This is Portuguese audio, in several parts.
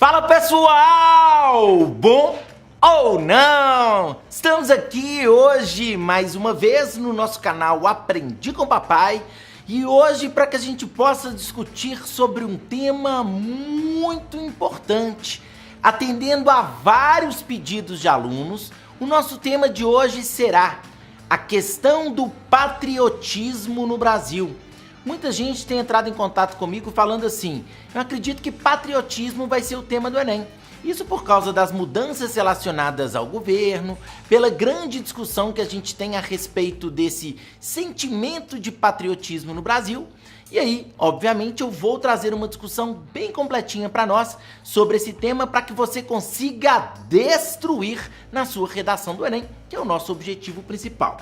Fala pessoal! Bom ou não? Estamos aqui hoje mais uma vez no nosso canal Aprendi com Papai e hoje para que a gente possa discutir sobre um tema muito importante, atendendo a vários pedidos de alunos. O nosso tema de hoje será a questão do patriotismo no Brasil. Muita gente tem entrado em contato comigo falando assim: eu acredito que patriotismo vai ser o tema do Enem. Isso por causa das mudanças relacionadas ao governo, pela grande discussão que a gente tem a respeito desse sentimento de patriotismo no Brasil. E aí, obviamente, eu vou trazer uma discussão bem completinha para nós sobre esse tema para que você consiga destruir na sua redação do Enem, que é o nosso objetivo principal.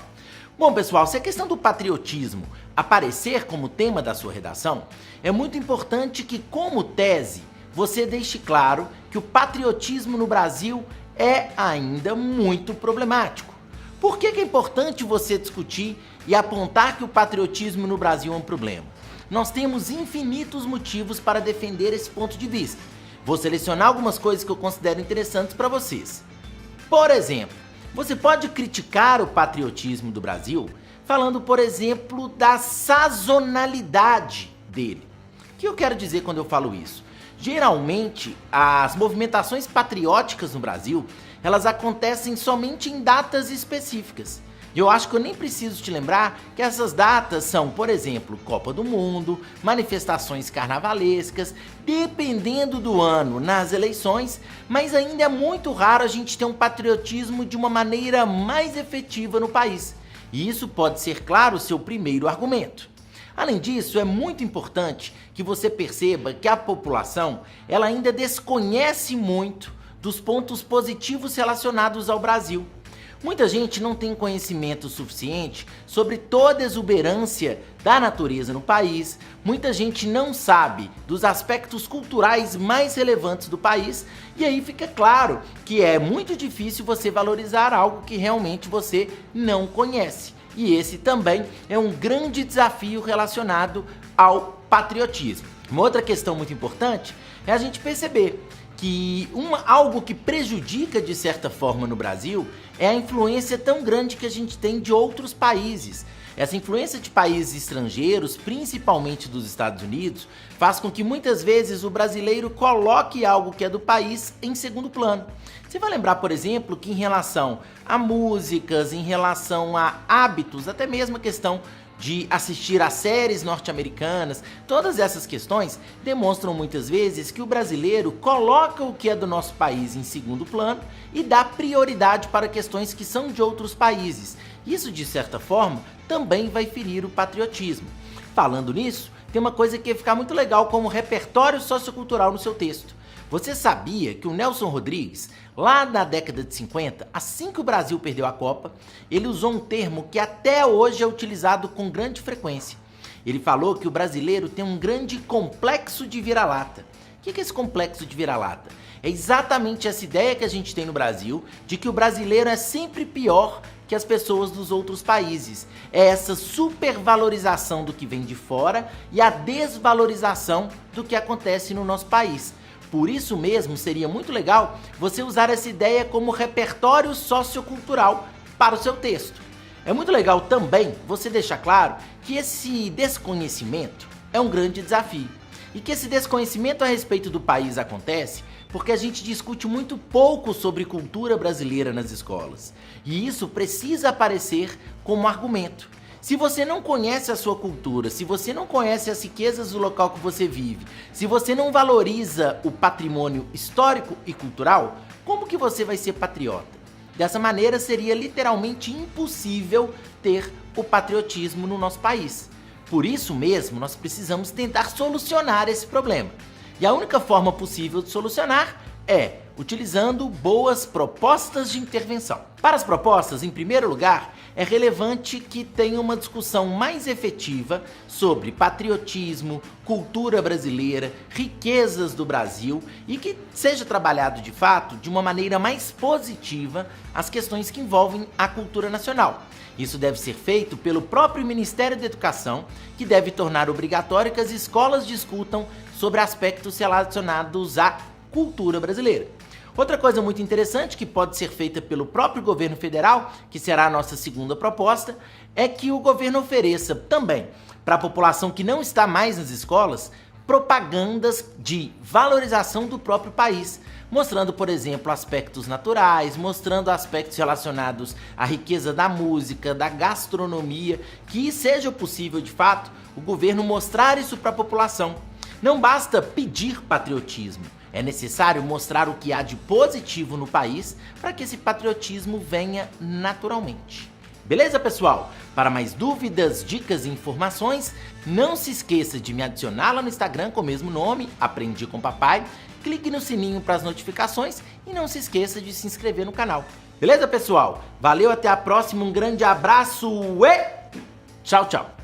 Bom, pessoal, se a questão do patriotismo aparecer como tema da sua redação, é muito importante que, como tese, você deixe claro que o patriotismo no Brasil é ainda muito problemático. Por que é importante você discutir e apontar que o patriotismo no Brasil é um problema? Nós temos infinitos motivos para defender esse ponto de vista. Vou selecionar algumas coisas que eu considero interessantes para vocês. Por exemplo, você pode criticar o patriotismo do Brasil falando, por exemplo, da sazonalidade dele. O que eu quero dizer quando eu falo isso? Geralmente, as movimentações patrióticas no Brasil, elas acontecem somente em datas específicas. Eu acho que eu nem preciso te lembrar que essas datas são, por exemplo, Copa do Mundo, manifestações carnavalescas, dependendo do ano nas eleições, mas ainda é muito raro a gente ter um patriotismo de uma maneira mais efetiva no país. E isso pode ser, claro, o seu primeiro argumento. Além disso, é muito importante que você perceba que a população ela ainda desconhece muito dos pontos positivos relacionados ao Brasil. Muita gente não tem conhecimento suficiente sobre toda a exuberância da natureza no país, muita gente não sabe dos aspectos culturais mais relevantes do país, e aí fica claro que é muito difícil você valorizar algo que realmente você não conhece. E esse também é um grande desafio relacionado ao patriotismo. Uma outra questão muito importante é a gente perceber que algo que prejudica de certa forma no Brasil é a influência tão grande que a gente tem de outros países. Essa influência de países estrangeiros, principalmente dos Estados Unidos, faz com que muitas vezes o brasileiro coloque algo que é do país em segundo plano. Você vai lembrar, por exemplo, que em relação a músicas, em relação a hábitos, até mesmo a questão de assistir a séries norte-americanas, todas essas questões demonstram muitas vezes que o brasileiro coloca o que é do nosso país em segundo plano e dá prioridade para questões que são de outros países. Isso, de certa forma, também vai ferir o patriotismo. Falando nisso, tem uma coisa que ia ficar muito legal como repertório sociocultural no seu texto. Você sabia que o Nelson Rodrigues, lá na década de 50, assim que o Brasil perdeu a Copa, ele usou um termo que até hoje é utilizado com grande frequência. Ele falou que o brasileiro tem um grande complexo de vira-lata. O que é esse complexo de vira-lata? É exatamente essa ideia que a gente tem no Brasil, de que o brasileiro é sempre pior que as pessoas dos outros países. É essa supervalorização do que vem de fora e a desvalorização do que acontece no nosso país. Por isso mesmo, seria muito legal você usar essa ideia como repertório sociocultural para o seu texto. É muito legal também você deixar claro que esse desconhecimento é um grande desafio. E que esse desconhecimento a respeito do país acontece porque a gente discute muito pouco sobre cultura brasileira nas escolas. E isso precisa aparecer como argumento. Se você não conhece a sua cultura, se você não conhece as riquezas do local que você vive, se você não valoriza o patrimônio histórico e cultural, como que você vai ser patriota? Dessa maneira seria literalmente impossível ter o patriotismo no nosso país. Por isso mesmo, nós precisamos tentar solucionar esse problema. E a única forma possível de solucionar é utilizando boas propostas de intervenção. Para as propostas, em primeiro lugar, é relevante que tenha uma discussão mais efetiva sobre patriotismo, cultura brasileira, riquezas do Brasil e que seja trabalhado de fato de uma maneira mais positiva as questões que envolvem a cultura nacional. Isso deve ser feito pelo próprio Ministério da Educação, que deve tornar obrigatório que as escolas discutam sobre aspectos relacionados à cultura brasileira. Outra coisa muito interessante que pode ser feita pelo próprio governo federal, que será a nossa segunda proposta, é que o governo ofereça também para a população que não está mais nas escolas propagandas de valorização do próprio país, mostrando, por exemplo, aspectos naturais, mostrando aspectos relacionados à riqueza da música, da gastronomia, que seja possível de fato o governo mostrar isso para a população. Não basta pedir patriotismo, é necessário mostrar o que há de positivo no país para que esse patriotismo venha naturalmente. Beleza, pessoal? Para mais dúvidas, dicas e informações, não se esqueça de me adicionar lá no Instagram com o mesmo nome, Aprendi com Papai. Clique no sininho para as notificações e não se esqueça de se inscrever no canal. Beleza, pessoal? Valeu, até a próxima, um grande abraço e tchau, tchau!